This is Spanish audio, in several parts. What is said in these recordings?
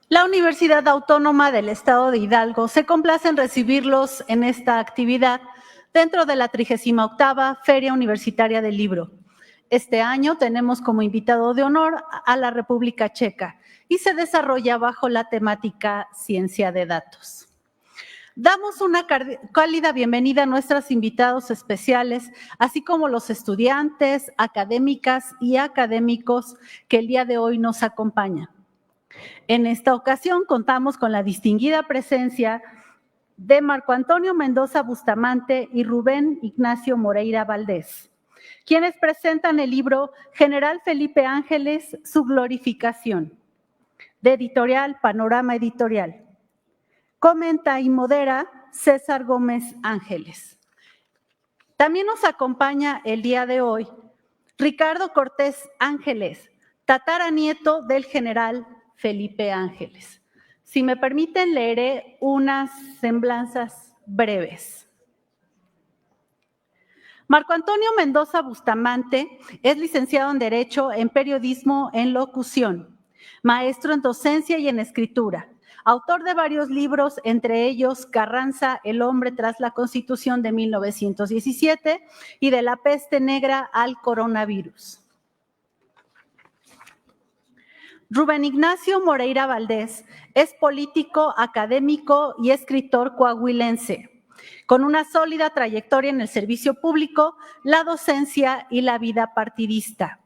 La Universidad Autónoma del Estado de Hidalgo se complace en recibirlos en esta actividad dentro de la 38ª Feria Universitaria del Libro. Este año tenemos como invitado de honor a la República Checa y se desarrolla bajo la temática Ciencia de Datos. Damos una cálida bienvenida a nuestros invitados especiales, así como los estudiantes, académicas y académicos que el día de hoy nos acompañan. En esta ocasión contamos con la distinguida presencia de Marco Antonio Mendoza Bustamante y Rubén Ignacio Moreira Valdés, quienes presentan el libro General Felipe Ángeles, su glorificación, de Editorial Panorama Editorial. Comenta y modera César Gómez Ángeles. También nos acompaña el día de hoy Ricardo Cortés Ángeles, tataranieto del general Felipe Ángeles. Si me permiten, leeré unas semblanzas breves. Marco Antonio Mendoza Bustamante es licenciado en Derecho, en Periodismo, en Locución, maestro en Docencia y en Escritura, autor de varios libros, entre ellos Carranza, El hombre tras la Constitución de 1917 y De la peste negra al coronavirus. Rubén Ignacio Moreira Valdés es político, académico y escritor coahuilense, con una sólida trayectoria en el servicio público, la docencia y la vida partidista.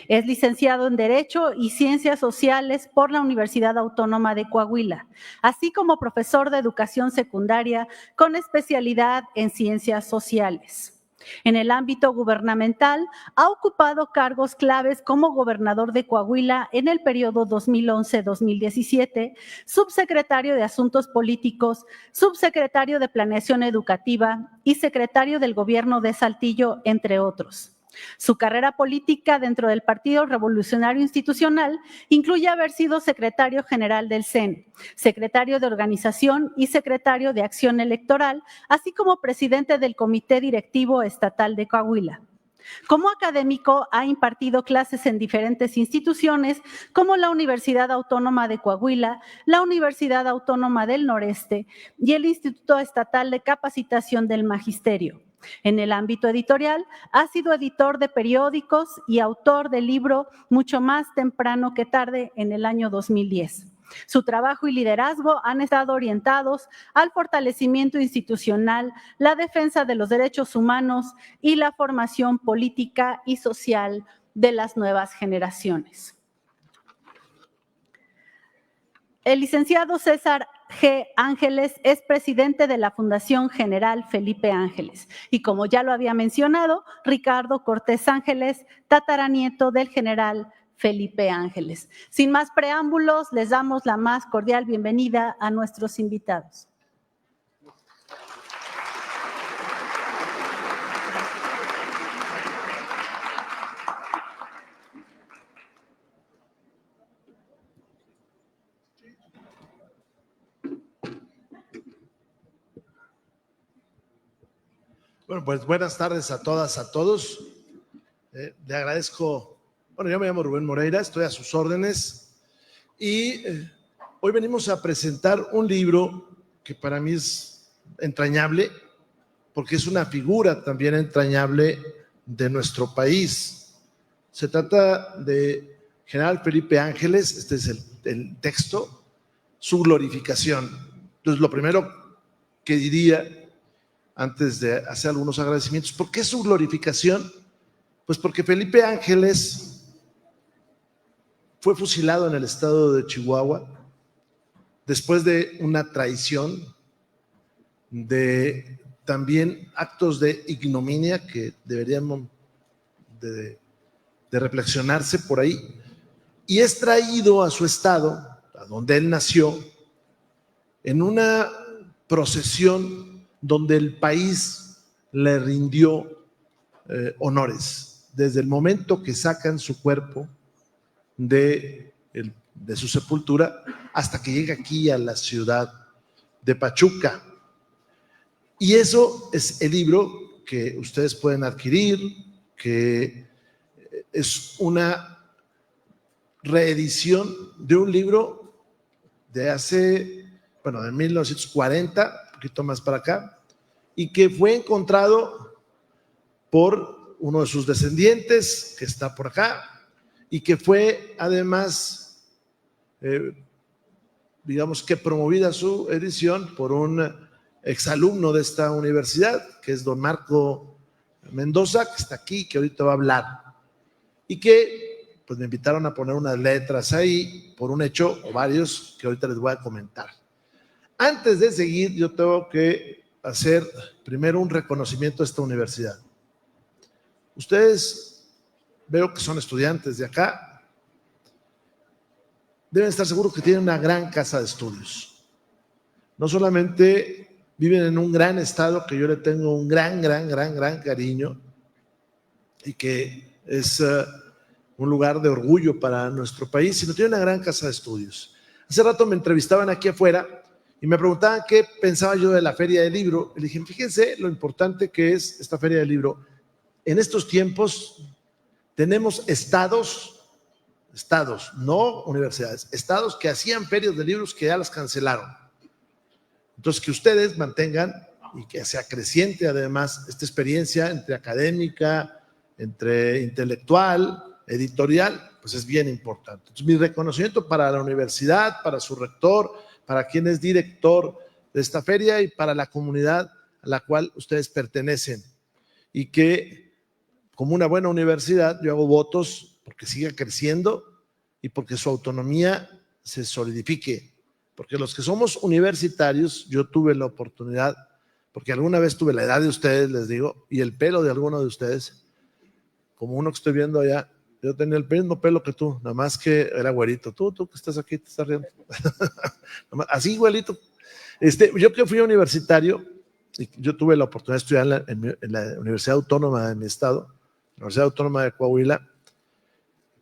Es licenciado en Derecho y Ciencias Sociales por la Universidad Autónoma de Coahuila, así como profesor de educación secundaria con especialidad en Ciencias Sociales. En el ámbito gubernamental, ha ocupado cargos claves como gobernador de Coahuila en el periodo 2011-2017, subsecretario de Asuntos Políticos, subsecretario de Planeación Educativa y secretario del Gobierno de Saltillo, entre otros. Su carrera política dentro del Partido Revolucionario Institucional incluye haber sido secretario general del CEN, secretario de Organización y secretario de Acción Electoral, así como presidente del Comité Directivo Estatal de Coahuila. Como académico, ha impartido clases en diferentes instituciones como la Universidad Autónoma de Coahuila, la Universidad Autónoma del Noreste y el Instituto Estatal de Capacitación del Magisterio. En el ámbito editorial, ha sido editor de periódicos y autor del libro Mucho más temprano que tarde en el año 2010. Su trabajo y liderazgo han estado orientados al fortalecimiento institucional, la defensa de los derechos humanos y la formación política y social de las nuevas generaciones. El licenciado César G. Ángeles es presidente de la Fundación General Felipe Ángeles y, como ya lo había mencionado, Ricardo Cortés Ángeles, tataranieto del general Felipe Ángeles. Sin más preámbulos, les damos la más cordial bienvenida a nuestros invitados. Bueno, pues buenas tardes a todas, a todos. Le agradezco, bueno, yo me llamo Rubén Moreira, estoy a sus órdenes y hoy venimos a presentar un libro que para mí es entrañable porque es una figura también entrañable de nuestro país. Se trata de General Felipe Ángeles, este es el texto, su glorificación. Entonces, lo primero que diría antes de hacer algunos agradecimientos, ¿por qué su glorificación? Pues porque Felipe Ángeles fue fusilado en el estado de Chihuahua después de una traición, de también actos de ignominia que deberíamos de reflexionarse por ahí, y es traído a su estado, a donde él nació, en una procesión donde el país le rindió honores. Desde el momento que sacan su cuerpo de su sepultura hasta que llega aquí a la ciudad de Pachuca. Y eso es el libro que ustedes pueden adquirir, que es una reedición de un libro de hace, bueno, de 1940, un poquito más para acá, y que fue encontrado por uno de sus descendientes, que está por acá, y que fue además, digamos que promovida su edición por un exalumno de esta universidad, que es don Marco Mendoza, que está aquí, que ahorita va a hablar, y que pues me invitaron a poner unas letras ahí por un hecho o varios que ahorita les voy a comentar. Antes de seguir, yo tengo que hacer primero un reconocimiento a esta universidad. Ustedes veo que son estudiantes de acá, deben estar seguros que tienen una gran casa de estudios. No solamente viven en un gran estado que yo le tengo un gran cariño y que es un lugar de orgullo para nuestro país, sino tienen una gran casa de estudios. Hace rato me entrevistaban aquí afuera y me preguntaban qué pensaba yo de la Feria del Libro. Y le dije, fíjense lo importante que es esta Feria del Libro. En estos tiempos tenemos estados, no universidades, estados que hacían ferias de libros que ya las cancelaron. Entonces, que ustedes mantengan y que sea creciente además esta experiencia entre académica, entre intelectual, editorial, pues es bien importante. Entonces, mi reconocimiento para la universidad, para su rector, para quien es director de esta feria y para la comunidad a la cual ustedes pertenecen. Y que, como una buena universidad, yo hago votos porque siga creciendo y porque su autonomía se solidifique. Porque los que somos universitarios, yo tuve la oportunidad, porque alguna vez tuve la edad de ustedes, les digo, y el pelo de alguno de ustedes, como uno que estoy viendo allá, yo tenía el mismo pelo que tú, nada más que era güerito. Tú que estás aquí, te estás riendo. Así, güerito. Yo que fui universitario, y yo tuve la oportunidad de estudiar en la Universidad Autónoma de mi estado, la Universidad Autónoma de Coahuila,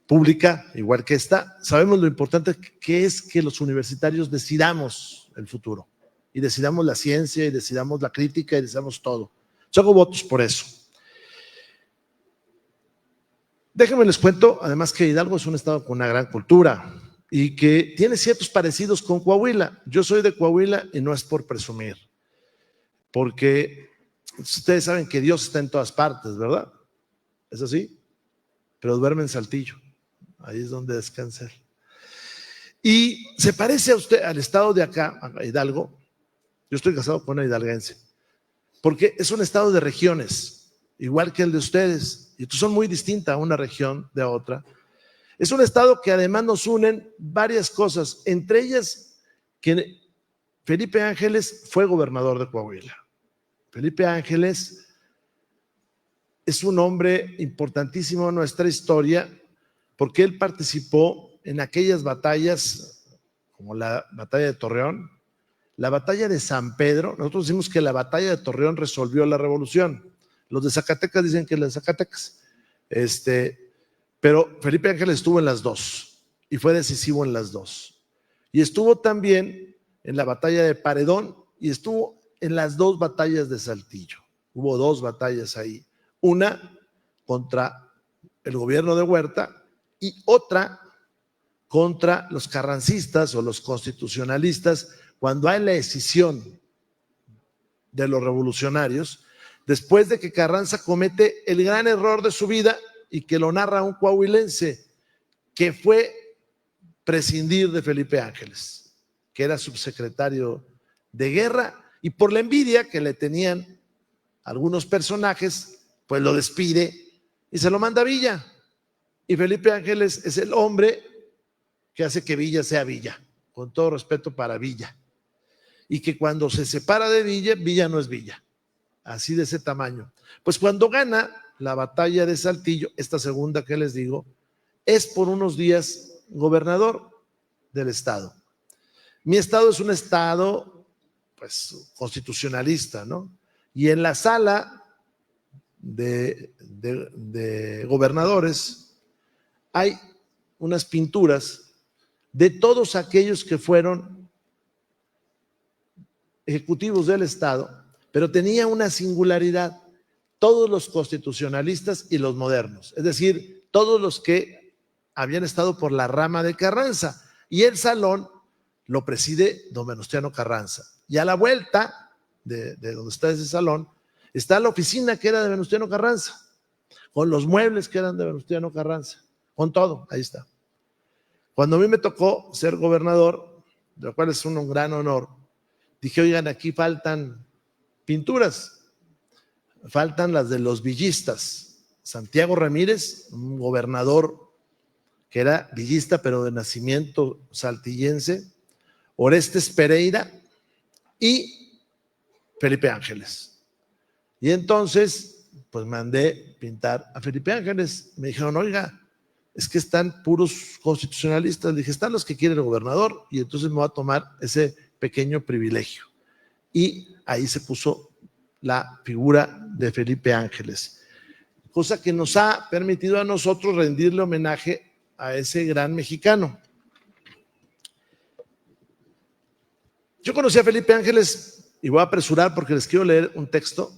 pública, igual que esta. Sabemos lo importante que es que los universitarios decidamos el futuro, y decidamos la ciencia, y decidamos la crítica, y decidamos todo. Yo hago votos por eso. Déjenme les cuento, además, que Hidalgo es un estado con una gran cultura y que tiene ciertos parecidos con Coahuila. Yo soy de Coahuila y no es por presumir, porque ustedes saben que Dios está en todas partes, ¿verdad? ¿Es así? Pero duerme en Saltillo, ahí es donde descansa él. Y se parece a usted al estado de acá, a Hidalgo. Yo estoy casado con una hidalguense, porque es un estado de regiones, igual que el de ustedes. Y son muy distintas una región de otra. Es un estado que además nos unen varias cosas, entre ellas que Felipe Ángeles fue gobernador de Coahuila. Felipe Ángeles es un hombre importantísimo en nuestra historia porque él participó en aquellas batallas como la batalla de Torreón, la batalla de San Pedro. Nosotros decimos que la batalla de Torreón resolvió la revolución. Los de Zacatecas dicen que la de Zacatecas. Pero Felipe Ángeles estuvo en las dos y fue decisivo en las dos. Y estuvo también en la batalla de Paredón y estuvo en las dos batallas de Saltillo. Hubo dos batallas ahí. Una contra el gobierno de Huerta y otra contra los carrancistas o los constitucionalistas, cuando hay la escisión de los revolucionarios, después de que Carranza comete el gran error de su vida y que lo narra un coahuilense, que fue prescindir de Felipe Ángeles, que era subsecretario de guerra, y por la envidia que le tenían algunos personajes, pues lo despide y se lo manda a Villa. Y Felipe Ángeles es el hombre que hace que Villa sea Villa, con todo respeto para Villa. Y que cuando se separa de Villa, Villa no es Villa. Así de ese tamaño. Pues cuando gana la batalla de Saltillo, esta segunda que les digo, es por unos días gobernador del estado. Mi estado es un estado, pues, constitucionalista, ¿no? Y en la sala de gobernadores hay unas pinturas de todos aquellos que fueron ejecutivos del estado, pero tenía una singularidad: todos los constitucionalistas y los modernos, es decir, todos los que habían estado por la rama de Carranza. Y el salón lo preside don Venustiano Carranza. Y a la vuelta de donde está ese salón, está la oficina que era de Venustiano Carranza, con los muebles que eran de Venustiano Carranza, con todo, ahí está. Cuando a mí me tocó ser gobernador, de lo cual es un gran honor, dije, oigan, aquí faltan pinturas, faltan las de los villistas. Santiago Ramírez, un gobernador que era villista, pero de nacimiento saltillense, Orestes Pereira y Felipe Ángeles. Y entonces, pues mandé pintar a Felipe Ángeles. Me dijeron, oiga, es que están puros constitucionalistas. Le dije, están los que quiere el gobernador, y entonces me voy a tomar ese pequeño privilegio. Y ahí se puso la figura de Felipe Ángeles, cosa que nos ha permitido a nosotros rendirle homenaje a ese gran mexicano. Yo conocí a Felipe Ángeles, y voy a apresurar porque les quiero leer un texto,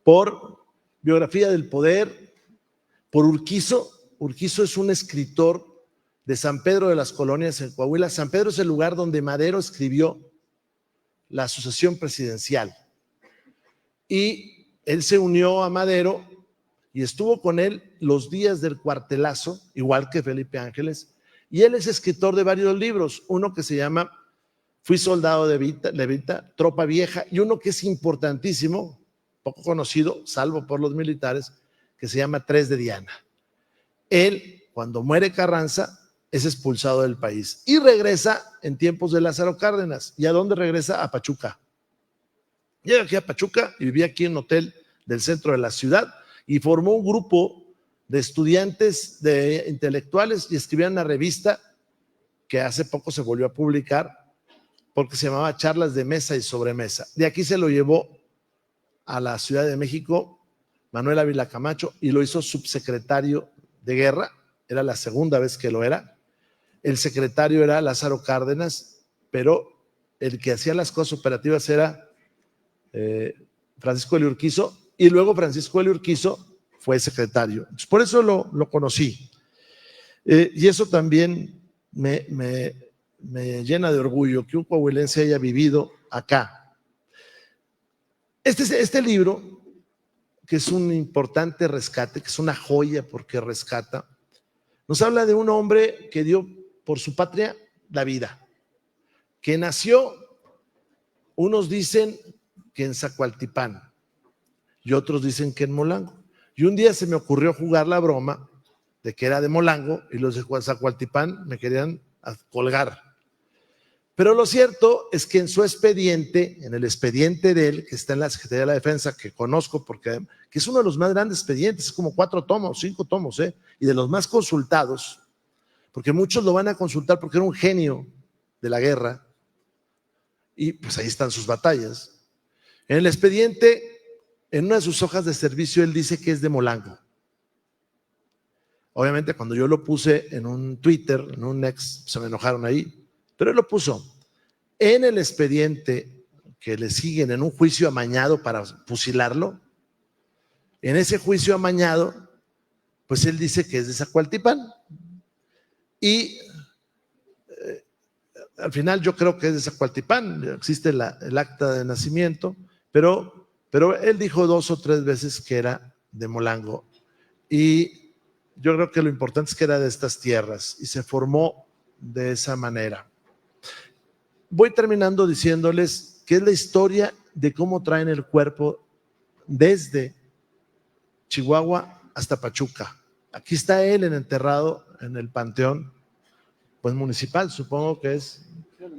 por Biografía del Poder, por Urquizo. Urquizo es un escritor de San Pedro de las Colonias en Coahuila. San Pedro es el lugar donde Madero escribió la sucesión presidencial. Y él se unió a Madero y estuvo con él los días del cuartelazo, igual que Felipe Ángeles. Y él es escritor de varios libros, uno que se llama Fui soldado de Vita, Tropa Vieja, y uno que es importantísimo, poco conocido, salvo por los militares, que se llama Tres de Diana. Él, cuando muere Carranza, es expulsado del país y regresa en tiempos de Lázaro Cárdenas. ¿Y a dónde regresa? A Pachuca. Llega aquí a Pachuca y vivía aquí en un hotel del centro de la ciudad y formó un grupo de estudiantes, de intelectuales, y escribían una revista que hace poco se volvió a publicar porque se llamaba Charlas de Mesa y Sobremesa. De aquí se lo llevó a la Ciudad de México Manuel Ávila Camacho y lo hizo subsecretario de Guerra. Era la segunda vez que lo era. El secretario era Lázaro Cárdenas, pero el que hacía las cosas operativas era Francisco L. Urquizo, y luego Francisco L. Urquizo fue secretario. Entonces, por eso lo conocí. Y eso también me llena de orgullo que un coahuilense haya vivido acá. Este libro, que es un importante rescate, que es una joya porque rescata, nos habla de un hombre que dio por su patria la vida, que nació, unos dicen que en Zacualtipán y otros dicen que en Molango. Y un día se me ocurrió jugar la broma de que era de Molango y los de Zacualtipán me querían colgar. Pero lo cierto es que en su expediente, en el expediente de él, que está en la Secretaría de la Defensa, que conozco porque que es uno de los más grandes expedientes, es como 4 tomos, 5 tomos, y de los más consultados, porque muchos lo van a consultar porque era un genio de la guerra, y pues ahí están sus batallas. En el expediente, en una de sus hojas de servicio, él dice que es de Molango. Obviamente cuando yo lo puse en un Twitter, en un ex, se me enojaron ahí, pero él lo puso en el expediente que le siguen en un juicio amañado para fusilarlo. En ese juicio amañado, pues él dice que es de Zacualtipán. Y al final yo creo que es de Zacualtipán, existe el acta de nacimiento, pero él dijo 2 o 3 veces que era de Molango. Y yo creo que lo importante es que era de estas tierras y se formó de esa manera. Voy terminando diciéndoles que es la historia de cómo traen el cuerpo desde Chihuahua hasta Pachuca. Aquí está él enterrado en el panteón, pues municipal, supongo que es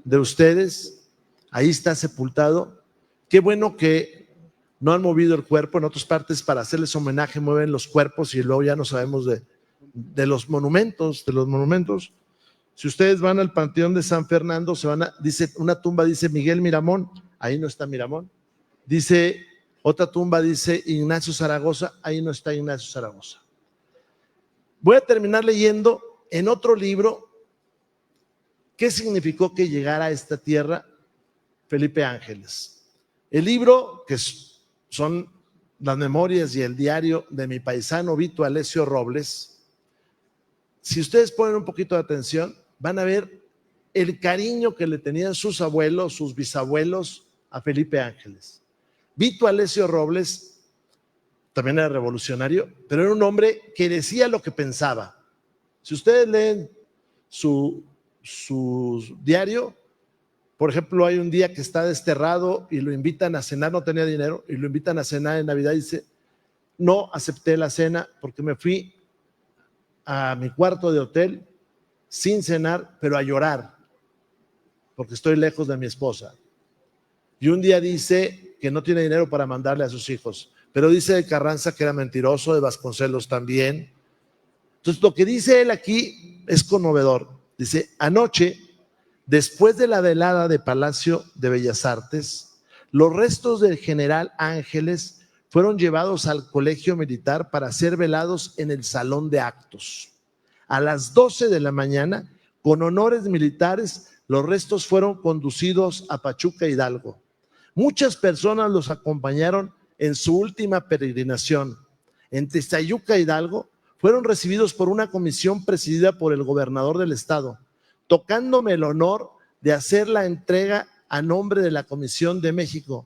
de ustedes. Ahí está sepultado. Qué bueno que no han movido el cuerpo. En otras partes, para hacerles homenaje, mueven los cuerpos y luego ya no sabemos de los monumentos, Si ustedes van al Panteón de San Fernando, dice, una tumba dice Miguel Miramón, ahí no está Miramón. Dice, otra tumba dice Ignacio Zaragoza, ahí no está Ignacio Zaragoza. Voy a terminar leyendo en otro libro qué significó que llegara a esta tierra Felipe Ángeles. El libro, que son las memorias y el diario de mi paisano Vito Alessio Robles. Si ustedes ponen un poquito de atención, van a ver el cariño que le tenían sus abuelos, sus bisabuelos a Felipe Ángeles. Vito Alessio Robles también era revolucionario, pero era un hombre que decía lo que pensaba. Si ustedes leen su diario, por ejemplo, hay un día que está desterrado y lo invitan a cenar, no tenía dinero, y lo invitan a cenar en Navidad y dice, no acepté la cena porque me fui a mi cuarto de hotel sin cenar, pero a llorar, porque estoy lejos de mi esposa. Y un día dice que no tiene dinero para mandarle a sus hijos, pero dice de Carranza que era mentiroso, de Vasconcelos también. Entonces, lo que dice él aquí es conmovedor. Dice, anoche, después de la velada de Palacio de Bellas Artes, los restos del general Ángeles fueron llevados al colegio militar para ser velados en el salón de actos. A las 12 de la mañana, con honores militares, los restos fueron conducidos a Pachuca, Hidalgo. Muchas personas los acompañaron en su última peregrinación. En Tezayuca, Hidalgo, fueron recibidos por una comisión presidida por el gobernador del estado, tocándome el honor de hacer la entrega a nombre de la Comisión de México.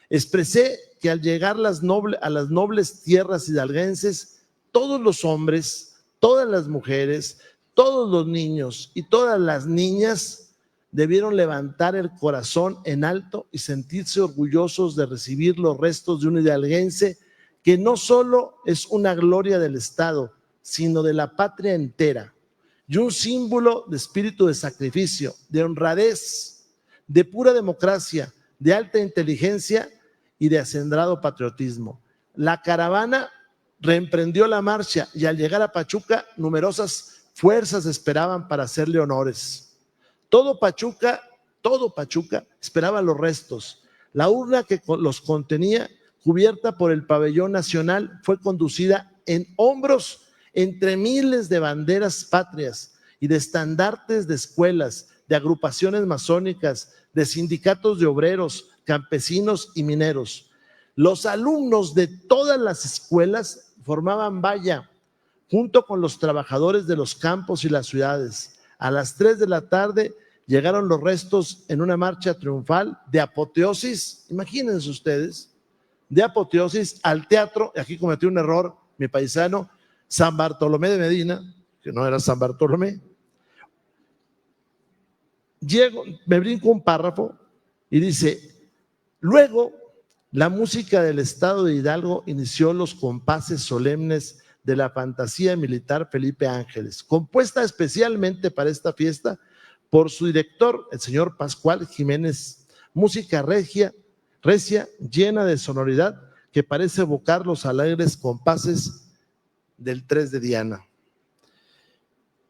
Expresé que al llegar a las nobles tierras hidalguenses, todos los hombres, todas las mujeres, todos los niños y todas las niñas debieron levantar el corazón en alto y sentirse orgullosos de recibir los restos de un hidalguense que no solo es una gloria del Estado, sino de la patria entera, y un símbolo de espíritu de sacrificio, de honradez, de pura democracia, de alta inteligencia y de acendrado patriotismo. La caravana reemprendió la marcha y al llegar a Pachuca, numerosas fuerzas esperaban para hacerle honores. Todo Pachuca esperaba los restos. La urna que los contenía, cubierta por el pabellón nacional, fue conducida en hombros entre miles de banderas patrias y de estandartes de escuelas, de agrupaciones masónicas, de sindicatos de obreros, campesinos y mineros. Los alumnos de todas las escuelas formaban valla junto con los trabajadores de los campos y las ciudades. A las 3 de la tarde llegaron los restos en una marcha triunfal de apoteosis, imagínense ustedes, de apoteosis al teatro, y aquí cometí un error mi paisano, San Bartolomé de Medina, que no era San Bartolomé. Me brinco un párrafo y dice, luego la música del estado de Hidalgo inició los compases solemnes de la fantasía militar Felipe Ángeles, compuesta especialmente para esta fiesta por su director, el señor Pascual Jiménez, música recia, llena de sonoridad que parece evocar los alegres compases del 3 de Diana.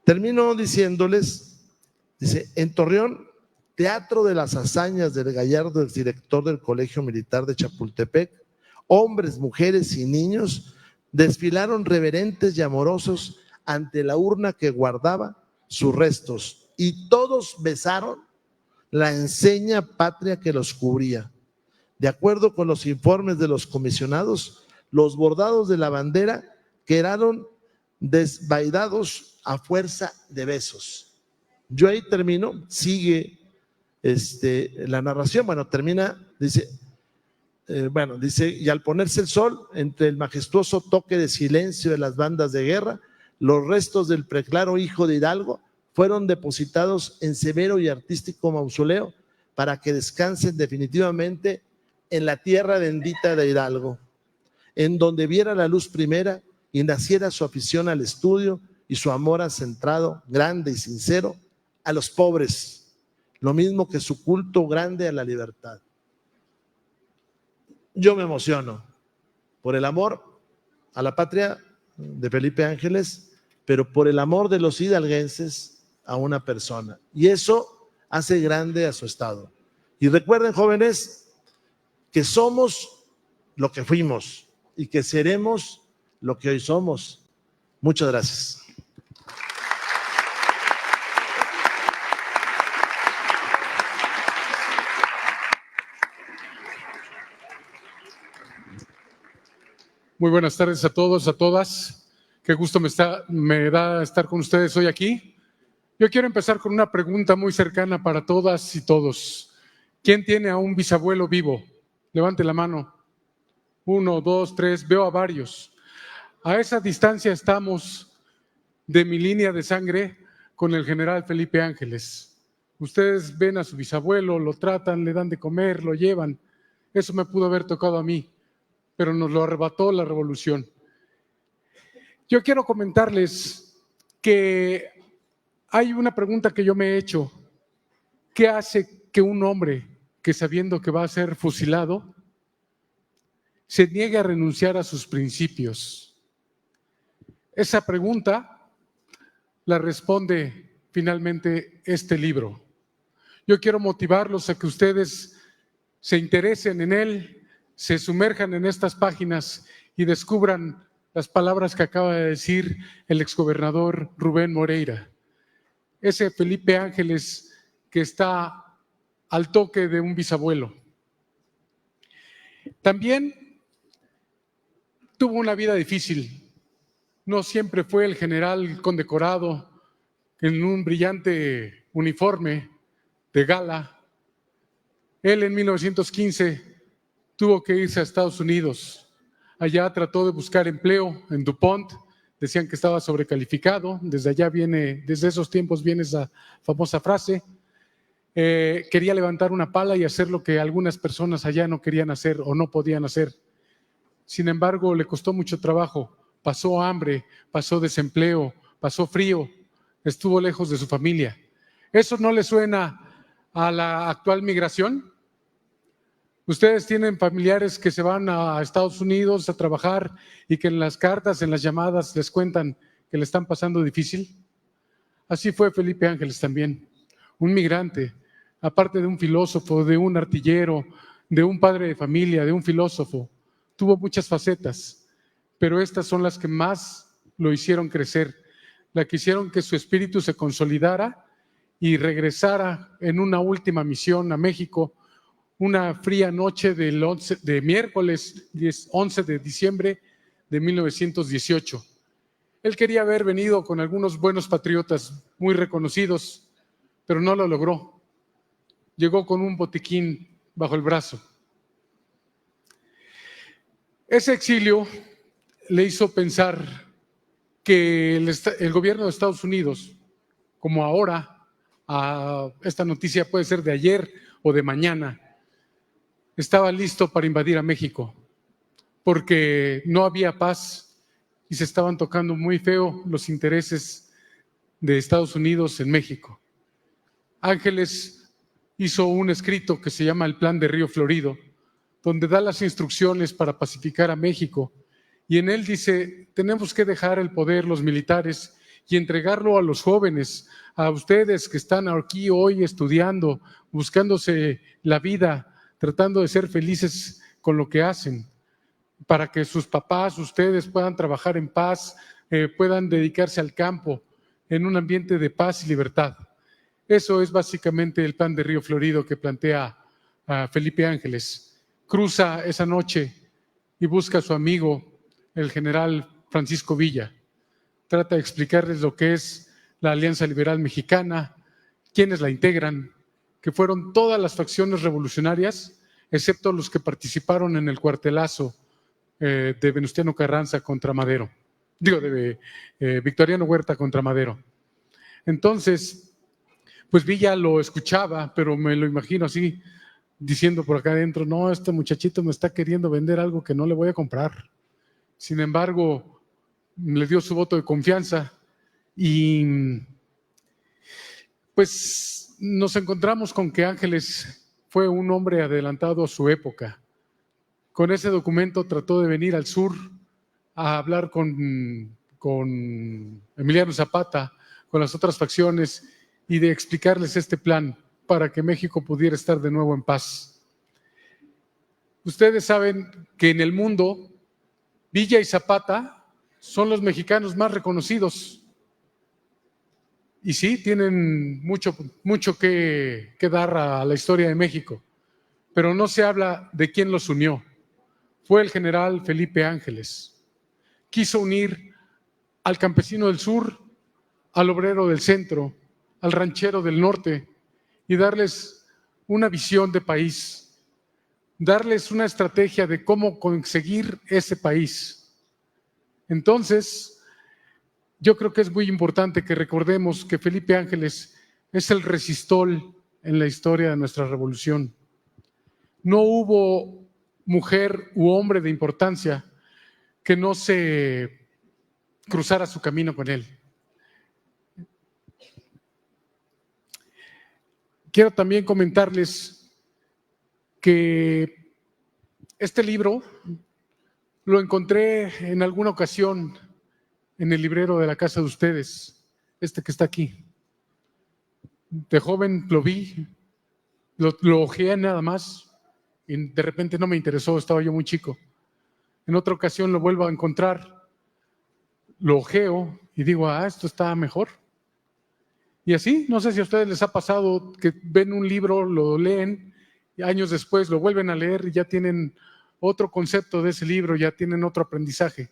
Termino diciéndoles, dice, en Torreón, teatro de las hazañas del gallardo director del Colegio Militar de Chapultepec, hombres, mujeres y niños desfilaron reverentes y amorosos ante la urna que guardaba sus restos y todos besaron la enseña patria que los cubría. De acuerdo con los informes de los comisionados, los bordados de la bandera quedaron desvaidados a fuerza de besos. Yo ahí termino, sigue la narración, termina, dice, y al ponerse el sol, entre el majestuoso toque de silencio de las bandas de guerra, los restos del preclaro hijo de Hidalgo fueron depositados en severo y artístico mausoleo para que descansen definitivamente en la tierra bendita de Hidalgo, en donde viera la luz primera y naciera su afición al estudio y su amor centrado, grande y sincero, a los pobres, lo mismo que su culto grande a la libertad. Yo me emociono por el amor a la patria de Felipe Ángeles, pero por el amor de los hidalguenses a una persona. Y eso hace grande a su estado. Y recuerden, jóvenes, que somos lo que fuimos y que seremos lo que hoy somos. Muchas gracias. Muy buenas tardes a todos, a todas. Qué gusto me da estar con ustedes hoy aquí. Yo quiero empezar con una pregunta muy cercana para todas y todos. ¿Quién tiene a un bisabuelo vivo? Levante la mano. 1, 2, 3, veo a varios. A esa distancia estamos de mi línea de sangre con el general Felipe Ángeles. Ustedes ven a su bisabuelo, lo tratan, le dan de comer, lo llevan. Eso me pudo haber tocado a mí, pero nos lo arrebató la revolución. Yo quiero comentarles que hay una pregunta que yo me he hecho. ¿Qué hace que un hombre que sabiendo que va a ser fusilado se niegue a renunciar a sus principios? Esa pregunta la responde finalmente este libro. Yo quiero motivarlos a que ustedes se interesen en él, se sumerjan en estas páginas y descubran las palabras que acaba de decir el exgobernador Rubén Moreira. Ese Felipe Ángeles que está al toque de un bisabuelo. También tuvo una vida difícil. No siempre fue el general condecorado en un brillante uniforme de gala. Él en 1915 tuvo que irse a Estados Unidos. Allá trató de buscar empleo en DuPont. Decían que estaba sobrecalificado. Desde esos tiempos viene esa famosa frase. Quería levantar una pala y hacer lo que algunas personas allá no querían hacer o no podían hacer. Sin embargo, le costó mucho trabajo. Pasó hambre, pasó desempleo, pasó frío, estuvo lejos de su familia. ¿Eso no le suena a la actual migración? Ustedes tienen familiares que se van a Estados Unidos a trabajar y que en las cartas, en las llamadas les cuentan que le están pasando difícil. Así fue Felipe Ángeles también, un migrante, aparte de un filósofo, de un artillero, de un padre de familia, de un filósofo. Tuvo muchas facetas, pero estas son las que más lo hicieron crecer, las que hicieron que su espíritu se consolidara y regresara en una última misión a México, una fría noche de miércoles 11 de diciembre de 1918. Él quería haber venido con algunos buenos patriotas muy reconocidos, pero no lo logró. Llegó con un botiquín bajo el brazo. Ese exilio le hizo pensar que el gobierno de Estados Unidos, como ahora, esta noticia puede ser de ayer o de mañana, estaba listo para invadir a México, porque no había paz y se estaban tocando muy feo los intereses de Estados Unidos en México. Ángeles hizo un escrito que se llama El Plan de Río Florido, donde da las instrucciones para pacificar a México, y en él dice: tenemos que dejar el poder los militares y entregarlo a los jóvenes, a ustedes que están aquí hoy estudiando, buscándose la vida, tratando de ser felices con lo que hacen, para que sus papás, ustedes puedan trabajar en paz, puedan dedicarse al campo en un ambiente de paz y libertad. Eso es básicamente el plan de Río Florido que plantea Felipe Ángeles. Cruza esa noche y busca a su amigo, el general Francisco Villa. Trata de explicarles lo que es la Alianza Liberal Mexicana, quiénes la integran, que fueron todas las facciones revolucionarias, excepto los que participaron en el cuartelazo de Venustiano Carranza contra Madero. De Victoriano Huerta contra Madero. Entonces, pues Villa lo escuchaba, pero me lo imagino así, diciendo por acá adentro: no, este muchachito me está queriendo vender algo que no le voy a comprar. Sin embargo, le dio su voto de confianza y pues nos encontramos con que Ángeles fue un hombre adelantado a su época. Con ese documento trató de venir al sur a hablar con Emiliano Zapata, con las otras facciones, y de explicarles este plan para que México pudiera estar de nuevo en paz. Ustedes saben que en el mundo Villa y Zapata son los mexicanos más reconocidos. Y sí, tienen mucho que dar a la historia de México, pero no se habla de quién los unió. Fue el general Felipe Ángeles. Quiso unir al campesino del sur, al obrero del centro, al ranchero del norte y darles una visión de país, darles una estrategia de cómo conseguir ese país. Entonces, yo creo que es muy importante que recordemos que Felipe Ángeles es el resistol en la historia de nuestra revolución. No hubo mujer u hombre de importancia que no se cruzara su camino con él. Quiero también comentarles que este libro lo encontré en alguna ocasión en el librero de la casa de ustedes, este que está aquí. De joven lo vi, lo ojeé nada más y de repente no me interesó, estaba yo muy chico. En otra ocasión lo vuelvo a encontrar, lo ojeo y digo, esto está mejor. Y así, no sé si a ustedes les ha pasado que ven un libro, lo leen y años después lo vuelven a leer y ya tienen otro concepto de ese libro, ya tienen otro aprendizaje.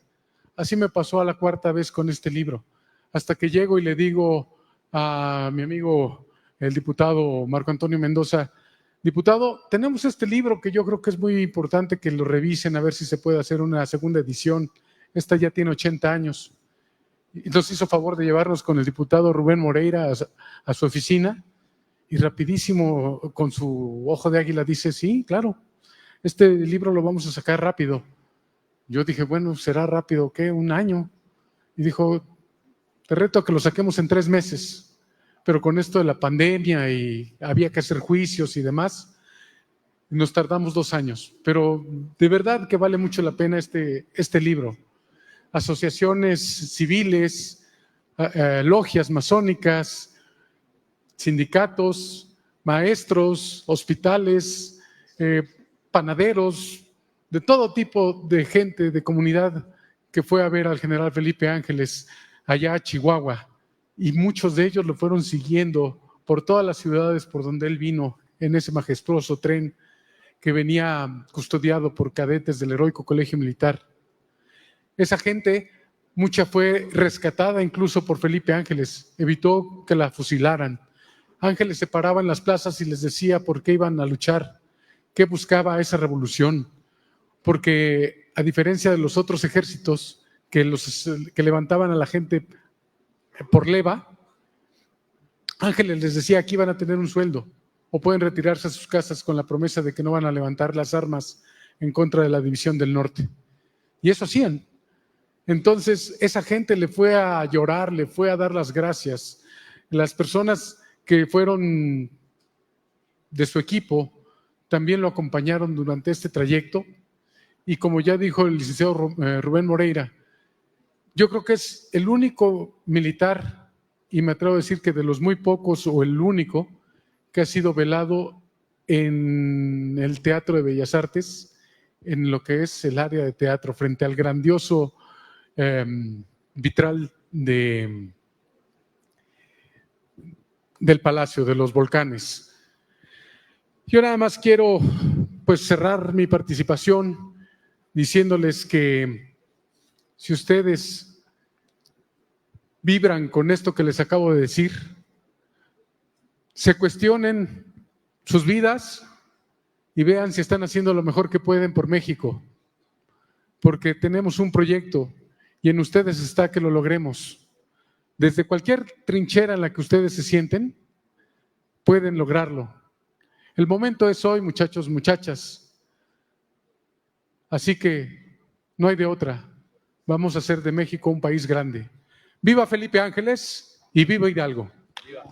Así me pasó a la cuarta vez con este libro, hasta que llego y le digo a mi amigo, el diputado Marco Antonio Mendoza, diputado, tenemos este libro que yo creo que es muy importante que lo revisen a ver si se puede hacer una segunda edición. Esta ya tiene 80 años. Y nos hizo favor de llevarnos con el diputado Rubén Moreira a su oficina y rapidísimo con su ojo de águila dice, sí, claro, este libro lo vamos a sacar rápido. Yo dije, bueno, ¿será rápido qué? ¿Un año? Y dijo, te reto a que lo saquemos en 3 meses, pero con esto de la pandemia y había que hacer juicios y demás, nos tardamos 2 años. Pero de verdad que vale mucho la pena este libro. Asociaciones civiles, logias masónicas, sindicatos, maestros, hospitales, panaderos, de todo tipo de gente, de comunidad que fue a ver al general Felipe Ángeles allá a Chihuahua. Y muchos de ellos lo fueron siguiendo por todas las ciudades por donde él vino en ese majestuoso tren que venía custodiado por cadetes del Heroico Colegio Militar. Esa gente, mucha fue rescatada incluso por Felipe Ángeles, evitó que la fusilaran. Ángeles se paraba en las plazas y les decía por qué iban a luchar, qué buscaba esa revolución. Porque a diferencia de los otros ejércitos que levantaban a la gente por leva, Ángeles les decía aquí van a tener un sueldo o pueden retirarse a sus casas con la promesa de que no van a levantar las armas en contra de la División del Norte. Y eso hacían. Entonces esa gente le fue a llorar, le fue a dar las gracias. Las personas que fueron de su equipo también lo acompañaron durante este trayecto. Y como ya dijo el licenciado Rubén Moreira, yo creo que es el único militar, y me atrevo a decir que de los muy pocos o el único, que ha sido velado en el Teatro de Bellas Artes, en lo que es el área de teatro, frente al grandioso vitral del Palacio de los Volcanes. Yo nada más quiero cerrar mi participación diciéndoles que si ustedes vibran con esto que les acabo de decir, se cuestionen sus vidas y vean si están haciendo lo mejor que pueden por México, porque tenemos un proyecto y en ustedes está que lo logremos. Desde cualquier trinchera en la que ustedes se sienten, pueden lograrlo. El momento es hoy, muchachos, muchachas. Así que no hay de otra. Vamos a hacer de México un país grande. ¡Viva Felipe Ángeles y viva Hidalgo! ¡Viva!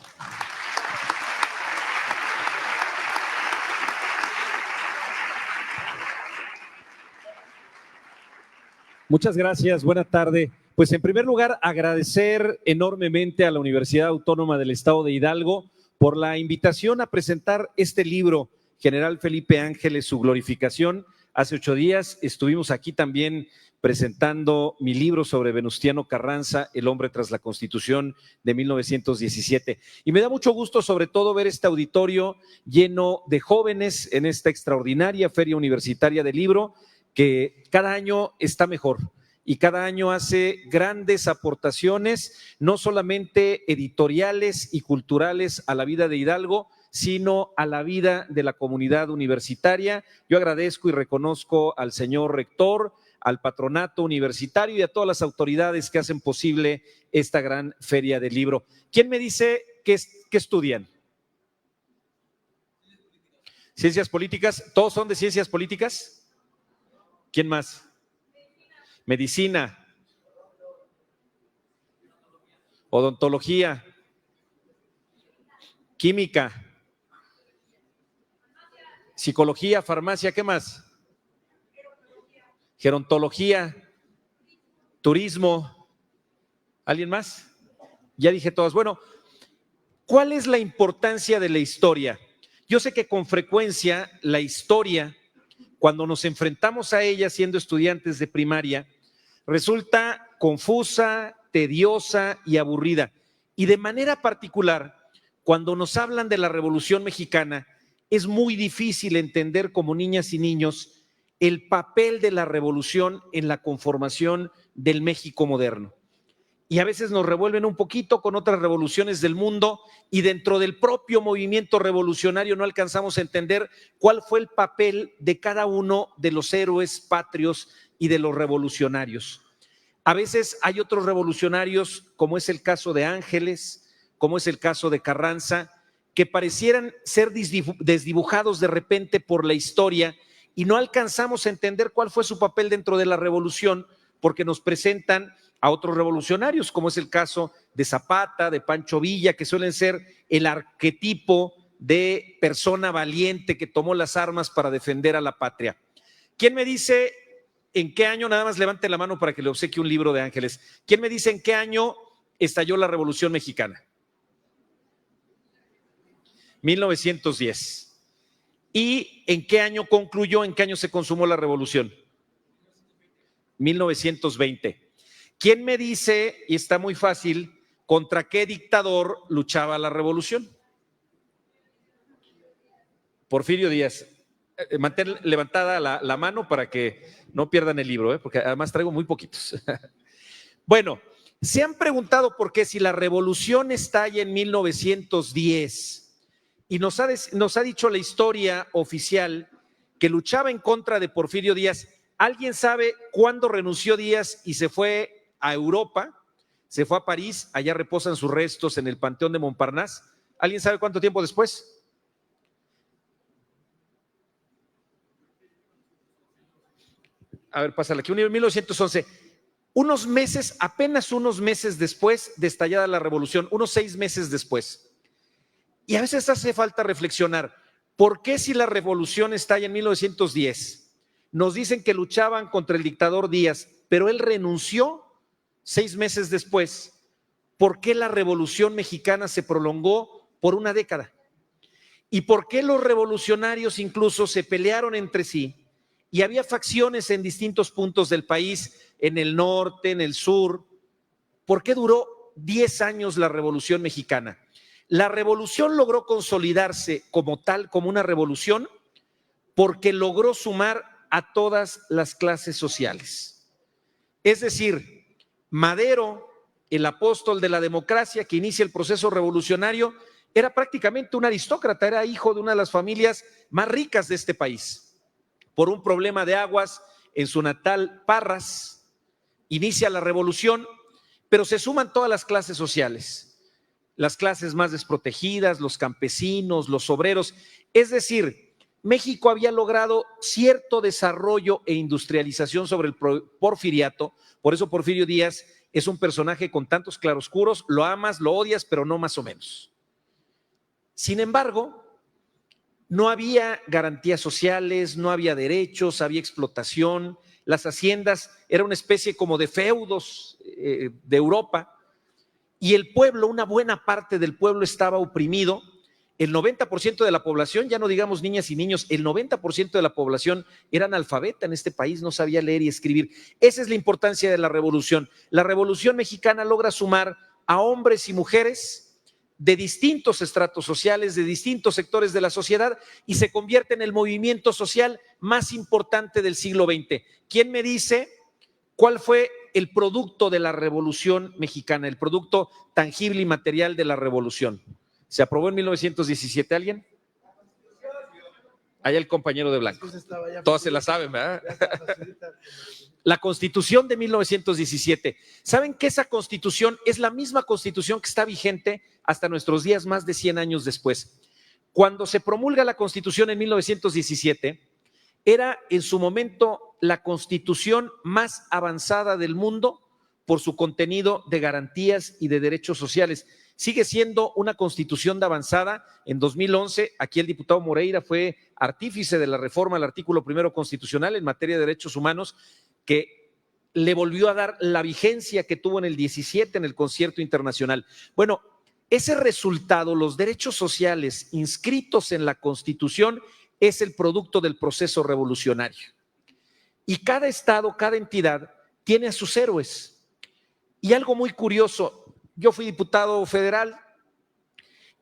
Muchas gracias, buena tarde. Pues en primer lugar, agradecer enormemente a la Universidad Autónoma del Estado de Hidalgo por la invitación a presentar este libro, General Felipe Ángeles, su glorificación. Hace 8 días estuvimos aquí también presentando mi libro sobre Venustiano Carranza, El hombre tras la Constitución de 1917. Y me da mucho gusto sobre todo ver este auditorio lleno de jóvenes en esta extraordinaria Feria Universitaria del Libro, que cada año está mejor y cada año hace grandes aportaciones, no solamente editoriales y culturales a la vida de Hidalgo, sino a la vida de la comunidad universitaria. Yo agradezco y reconozco al señor rector, al patronato universitario y a todas las autoridades que hacen posible esta gran feria del libro. ¿Quién me dice qué estudian? ¿Ciencias políticas? ¿Todos son de ciencias políticas? ¿Quién más? Medicina. Odontología. Química. Psicología, farmacia, ¿qué más? Gerontología, turismo. ¿Alguien más? Ya dije todos. Bueno, ¿cuál es la importancia de la historia? Yo sé que con frecuencia la historia, cuando nos enfrentamos a ella siendo estudiantes de primaria, resulta confusa, tediosa y aburrida. Y de manera particular, cuando nos hablan de la Revolución Mexicana, es muy difícil entender como niñas y niños el papel de la revolución en la conformación del México moderno. Y a veces nos revuelven un poquito con otras revoluciones del mundo y dentro del propio movimiento revolucionario no alcanzamos a entender cuál fue el papel de cada uno de los héroes patrios y de los revolucionarios. A veces hay otros revolucionarios, como es el caso de Ángeles, como es el caso de Carranza, que parecieran ser desdibujados de repente por la historia y no alcanzamos a entender cuál fue su papel dentro de la revolución porque nos presentan a otros revolucionarios, como es el caso de Zapata, de Pancho Villa, que suelen ser el arquetipo de persona valiente que tomó las armas para defender a la patria. ¿Quién me dice en qué año? Nada más levante la mano para que le obsequie un libro de Ángeles. ¿Quién me dice en qué año estalló la Revolución Mexicana? 1910. ¿Y en qué año concluyó, en qué año se consumó la revolución? 1920. ¿Quién me dice, y está muy fácil, contra qué dictador luchaba la revolución? Porfirio Díaz. Mantén levantada la mano para que no pierdan el libro, porque además traigo muy poquitos. Bueno, se han preguntado por qué si la revolución estalla en 1910 y nos ha dicho la historia oficial que luchaba en contra de Porfirio Díaz. ¿Alguien sabe cuándo renunció Díaz y se fue a Europa? Se fue a París, allá reposan sus restos en el Panteón de Montparnasse. ¿Alguien sabe cuánto tiempo después? A ver, pásale aquí, 1911. Unos meses, apenas unos meses después de estallada la revolución, unos 6 meses después. Y a veces hace falta reflexionar, ¿por qué si la revolución estalla en 1910? Nos dicen que luchaban contra el dictador Díaz, pero él renunció 6 meses después. ¿Por qué la revolución mexicana se prolongó por una década? ¿Y por qué los revolucionarios incluso se pelearon entre sí? Y había facciones en distintos puntos del país, en el norte, en el sur. ¿Por qué duró 10 años la Revolución Mexicana? La revolución logró consolidarse como tal, como una revolución, porque logró sumar a todas las clases sociales. Es decir, Madero, el apóstol de la democracia que inicia el proceso revolucionario, era prácticamente un aristócrata, era hijo de una de las familias más ricas de este país. Por un problema de aguas en su natal Parras, inicia la revolución, pero se suman todas las clases sociales, las clases más desprotegidas, los campesinos, los obreros. Es decir, México había logrado cierto desarrollo e industrialización sobre el porfiriato, por eso Porfirio Díaz es un personaje con tantos claroscuros, lo amas, lo odias, pero no más o menos. Sin embargo, no había garantías sociales, no había derechos, había explotación, las haciendas eran una especie como de feudos de Europa y el pueblo, una buena parte del pueblo estaba oprimido. El 90% de la población, ya no digamos niñas y niños, el 90% de la población era analfabeta en este país, no sabía leer y escribir. Esa es la importancia de la revolución. La Revolución Mexicana logra sumar a hombres y mujeres de distintos estratos sociales, de distintos sectores de la sociedad y se convierte en el movimiento social más importante del siglo XX. ¿Quién me dice ¿Cuál fue el producto de la Revolución Mexicana, el producto tangible y material de la Revolución? ¿Se aprobó en 1917 alguien? Allá el compañero de blanco. Todas se la saben, ¿verdad? La Constitución de 1917. ¿Saben que esa Constitución es la misma Constitución que está vigente hasta nuestros días, más de 100 años después? Cuando se promulga la Constitución en 1917, era en su momento la Constitución más avanzada del mundo por su contenido de garantías y de derechos sociales. Sigue siendo una Constitución de avanzada. En 2011, aquí el diputado Moreira fue artífice de la reforma al artículo 1 constitucional en materia de derechos humanos, que le volvió a dar la vigencia que tuvo en el 17 en el concierto internacional. Bueno, ese resultado, los derechos sociales inscritos en la Constitución, es el producto del proceso revolucionario. Y cada estado, cada entidad tiene a sus héroes. Y algo muy curioso, yo fui diputado federal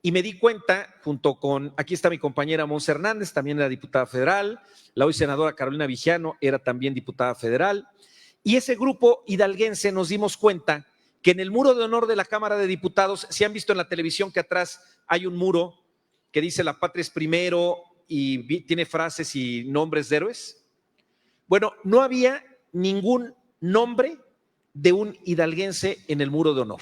y me di cuenta, junto con, aquí está mi compañera Monse Hernández, también era diputada federal, la hoy senadora Carolina Vigiano era también diputada federal, y ese grupo hidalguense nos dimos cuenta que en el muro de honor de la Cámara de Diputados, si han visto en la televisión que atrás hay un muro que dice la patria es primero y tiene frases y nombres de héroes. Bueno, no había ningún nombre de un hidalguense en el muro de honor.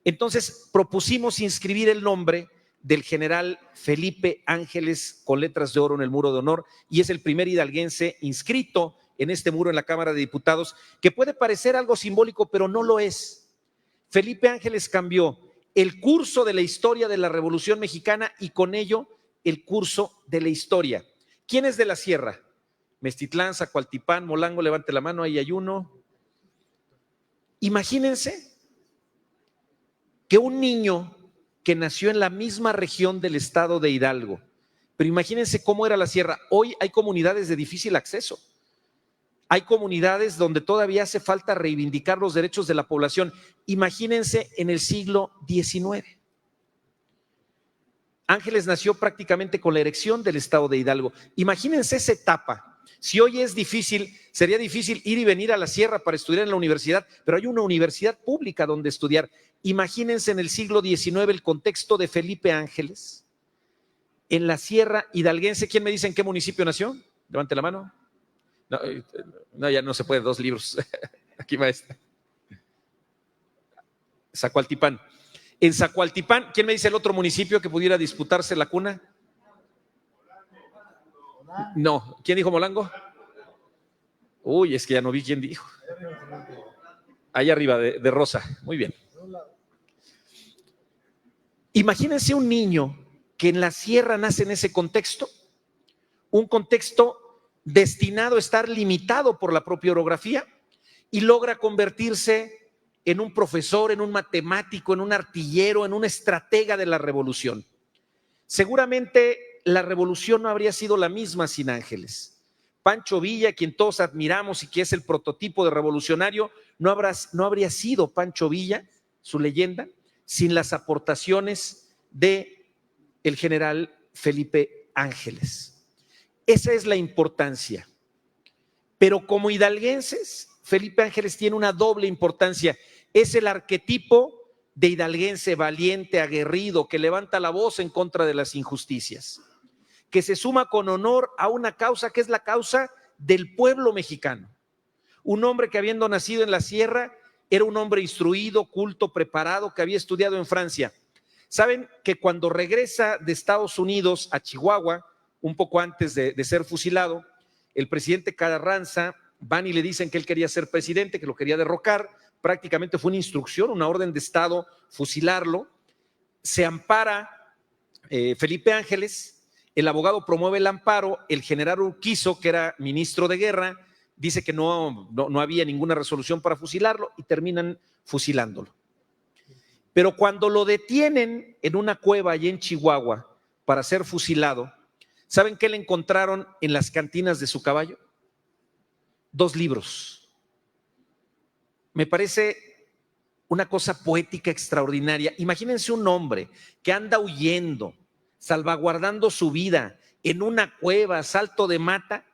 Entonces propusimos inscribir el nombre del general Felipe Ángeles con letras de oro en el muro de honor, y es el primer hidalguense inscrito en este muro en la Cámara de Diputados, que puede parecer algo simbólico, pero no lo es. Felipe Ángeles cambió el curso de la historia de la Revolución Mexicana y con ello el curso de la historia. ¿Quién es de la sierra? Mestitlán, Zacualtipán, Molango, levante la mano, ahí hay uno. Imagínense que un niño que nació en la misma región del estado de Hidalgo, pero imagínense cómo era la sierra. Hoy hay comunidades de difícil acceso. Hay comunidades donde todavía hace falta reivindicar los derechos de la población. Imagínense en el siglo XIX. Ángeles nació prácticamente con la erección del estado de Hidalgo. Imagínense esa etapa. Si hoy es difícil, sería difícil ir y venir a la sierra para estudiar en la universidad, pero hay una universidad pública donde estudiar. Imagínense en el siglo XIX el contexto de Felipe Ángeles en la sierra hidalguense. ¿Quién me dice en qué municipio nació? Levante la mano. No, ya no se puede, 2 libros. Aquí va esta. Zacualtipán. En Zacualtipán, ¿quién me dice el otro municipio que pudiera disputarse la cuna? No, ¿quién dijo Molango? Uy, es que ya no vi quién dijo. Ahí arriba, de rosa. Muy bien. Imagínense un niño que en la sierra nace en ese contexto, un contexto destinado a estar limitado por la propia orografía, y logra convertirse en un profesor, en un matemático, en un artillero, en un estratega de la revolución. Seguramente la revolución no habría sido la misma sin Ángeles. Pancho Villa, quien todos admiramos y que es el prototipo de revolucionario, no habría sido Pancho Villa, su leyenda, sin las aportaciones de el general Felipe Ángeles. Esa es la importancia. Pero como hidalguenses, Felipe Ángeles tiene una doble importancia. Es el arquetipo de hidalguense valiente, aguerrido, que levanta la voz en contra de las injusticias, que se suma con honor a una causa que es la causa del pueblo mexicano. Un hombre que, habiendo nacido en la sierra, era un hombre instruido, culto, preparado, que había estudiado en Francia. Saben que cuando regresa de Estados Unidos a Chihuahua, un poco antes de ser fusilado, el presidente Carranza van y le dicen que él quería ser presidente, que lo quería derrocar. Prácticamente fue una instrucción, una orden de Estado, fusilarlo. Se ampara Felipe Ángeles, el abogado promueve el amparo, el general Urquizo, que era ministro de guerra, dice que no había ninguna resolución para fusilarlo y terminan fusilándolo. Pero cuando lo detienen en una cueva allí en Chihuahua para ser fusilado, ¿saben qué le encontraron en las cantinas de su caballo? 2 libros. Me parece una cosa poética extraordinaria. Imagínense un hombre que anda huyendo, salvaguardando su vida en una cueva, salto de mata,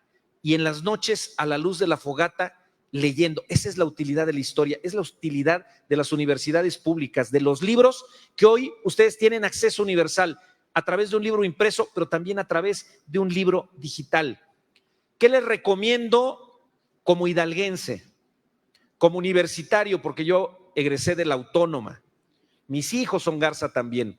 y en las noches a la luz de la fogata leyendo. Esa es la utilidad de la historia, es la utilidad de las universidades públicas, de los libros que hoy ustedes tienen acceso universal a través de un libro impreso, pero también a través de un libro digital. ¿Qué les recomiendo como hidalguense, como universitario? Porque yo egresé de la Autónoma, mis hijos son Garza también.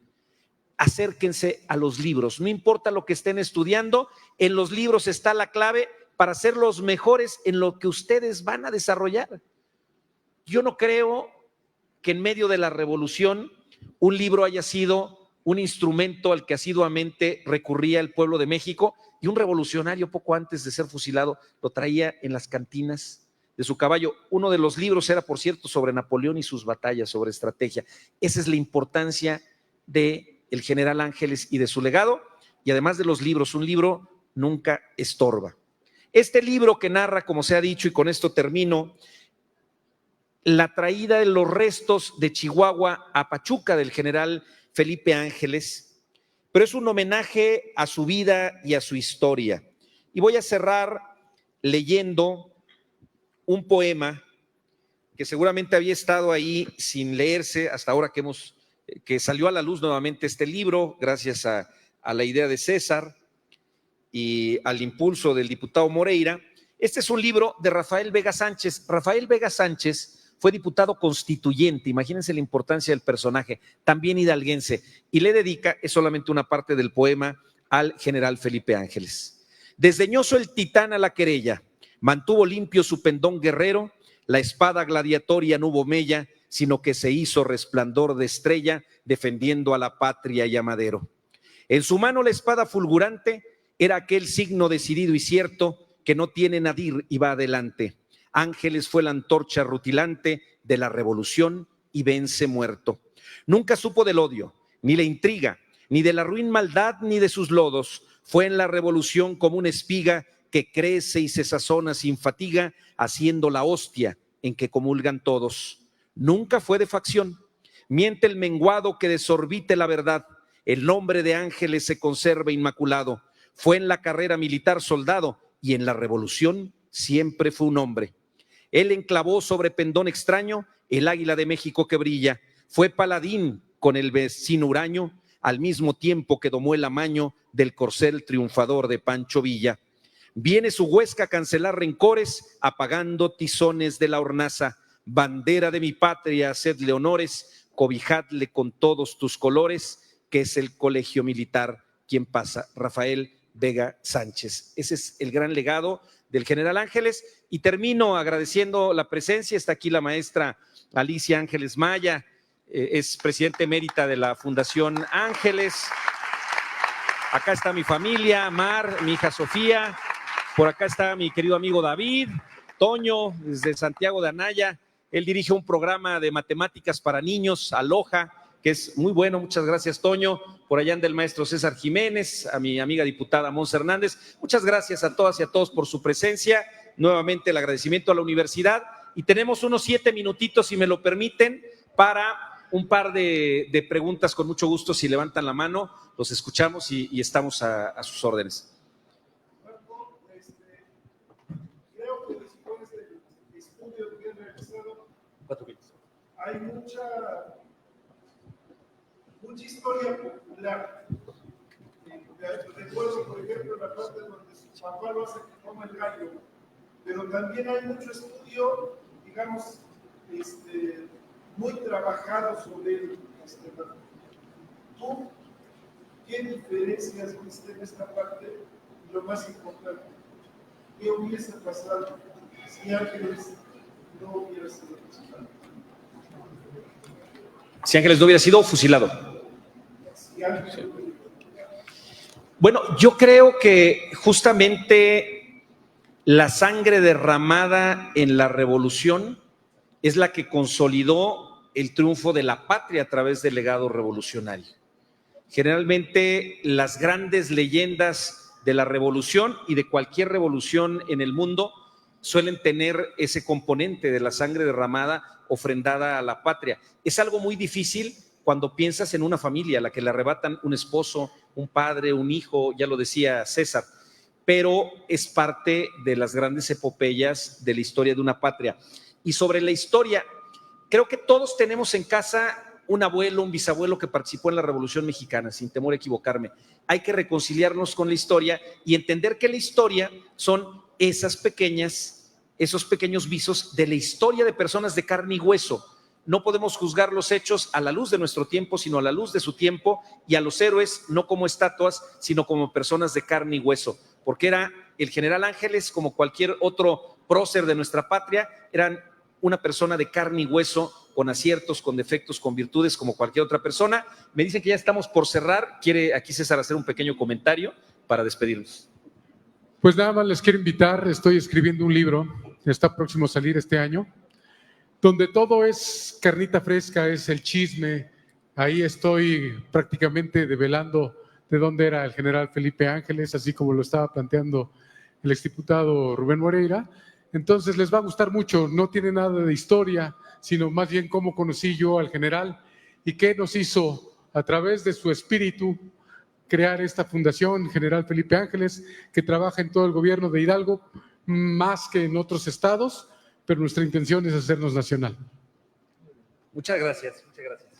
Acérquense a los libros, no importa lo que estén estudiando, en los libros está la clave para ser los mejores en lo que ustedes van a desarrollar. Yo no creo que en medio de la revolución un libro haya sido un instrumento al que asiduamente recurría el pueblo de México, y un revolucionario poco antes de ser fusilado lo traía en las cantinas de su caballo. Uno de los libros era, por cierto, sobre Napoleón y sus batallas, sobre estrategia. Esa es la importancia del general Ángeles y de su legado, y además de los libros, un libro nunca estorba. Este libro que narra, como se ha dicho, y con esto termino, la traída de los restos de Chihuahua a Pachuca del general Felipe Ángeles, pero es un homenaje a su vida y a su historia. Y voy a cerrar leyendo un poema que seguramente había estado ahí sin leerse hasta ahora que salió a la luz nuevamente este libro, gracias a la idea de César y al impulso del diputado Moreira. Este es un libro de Rafael Vega Sánchez. Rafael Vega Sánchez fue diputado constituyente, imagínense la importancia del personaje, también hidalguense, y le dedica, es solamente una parte del poema, al general Felipe Ángeles. Desdeñoso el titán a la querella, mantuvo limpio su pendón guerrero, la espada gladiatoria no hubo mella, sino que se hizo resplandor de estrella, defendiendo a la patria y a Madero. En su mano la espada fulgurante era aquel signo decidido y cierto que no tiene nadir y va adelante. Ángeles fue la antorcha rutilante de la revolución y vence muerto. Nunca supo del odio, ni la intriga, ni de la ruin maldad, ni de sus lodos. Fue en la revolución como una espiga que crece y se sazona sin fatiga, haciendo la hostia en que comulgan todos. Nunca fue de facción. Miente el menguado que desorbite la verdad. El nombre de Ángeles se conserva inmaculado. Fue en la carrera militar soldado y en la revolución siempre fue un hombre. Él enclavó sobre pendón extraño el águila de México que brilla. Fue paladín con el vecino huraño, al mismo tiempo que domó el amaño del corcel triunfador de Pancho Villa. Viene su Huesca a cancelar rencores, apagando tizones de la hornaza. Bandera de mi patria, hacedle honores, cobijadle con todos tus colores, que es el colegio militar quien pasa. Rafael Vega Sánchez. Ese es el gran legado del general Ángeles, y termino agradeciendo la presencia. Está aquí la maestra Alicia Ángeles Maya, es presidenta emérita de la Fundación Ángeles. Acá está mi familia, Mar, mi hija Sofía, por acá está mi querido amigo David, Toño, desde Santiago de Anaya. Él dirige un programa de matemáticas para niños, Aloha, que es muy bueno. Muchas gracias, Toño. Por allá anda el maestro César Jiménez, a mi amiga diputada Monse Hernández. Muchas gracias a todas y a todos por su presencia. Nuevamente el agradecimiento a la universidad, y tenemos unos 7 minutitos, si me lo permiten, para un par de preguntas. Con mucho gusto, si levantan la mano, los escuchamos y estamos a sus órdenes. Creo que después del estudio que he realizado, hay mucha historia popular. Recuerdo, por ejemplo, la parte donde su papá lo hace que toma el gallo, pero también hay mucho estudio, digamos, muy trabajado sobre él. ¿Tú qué diferencias viste en esta parte? Y lo más importante, ¿qué hubiese pasado si Ángeles no hubiera sido fusilado? Si Ángeles no hubiera sido fusilado. Sí. Bueno, yo creo que justamente la sangre derramada en la revolución es la que consolidó el triunfo de la patria a través del legado revolucionario. Generalmente las grandes leyendas de la revolución y de cualquier revolución en el mundo suelen tener ese componente de la sangre derramada ofrendada a la patria. Es algo muy difícil cuando piensas en una familia a la que le arrebatan un esposo, un padre, un hijo, ya lo decía César, pero es parte de las grandes epopeyas de la historia de una patria. Y sobre la historia, creo que todos tenemos en casa un abuelo, un bisabuelo que participó en la Revolución Mexicana, sin temor a equivocarme. Hay que reconciliarnos con la historia y entender que la historia son esos pequeños visos de la historia de personas de carne y hueso. No podemos juzgar los hechos a la luz de nuestro tiempo, sino a la luz de su tiempo, y a los héroes no como estatuas, sino como personas de carne y hueso, porque era el general Ángeles, como cualquier otro prócer de nuestra patria, eran una persona de carne y hueso, con aciertos, con defectos, con virtudes, como cualquier otra persona. Me dicen que ya estamos por cerrar. ¿Quiere aquí César hacer un pequeño comentario para despedirnos? Pues nada más les quiero invitar, estoy escribiendo un libro, está próximo a salir este año, donde todo es carnita fresca, es el chisme. Ahí estoy prácticamente develando de dónde era el general Felipe Ángeles, así como lo estaba planteando el exdiputado Rubén Moreira. Entonces les va a gustar mucho, no tiene nada de historia, sino más bien cómo conocí yo al general y qué nos hizo a través de su espíritu crear esta fundación General Felipe Ángeles, que trabaja en todo el gobierno de Hidalgo, más que en otros estados, pero nuestra intención es hacernos nacional. Muchas gracias, muchas gracias.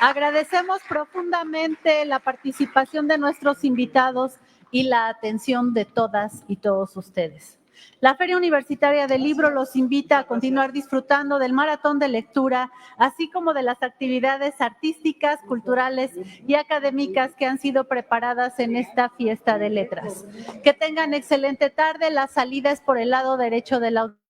Agradecemos profundamente la participación de nuestros invitados y la atención de todas y todos ustedes. La Feria Universitaria del Libro los invita a continuar disfrutando del maratón de lectura, así como de las actividades artísticas, culturales y académicas que han sido preparadas en esta fiesta de letras. Que tengan excelente tarde. La salida es por el lado derecho del auditorio.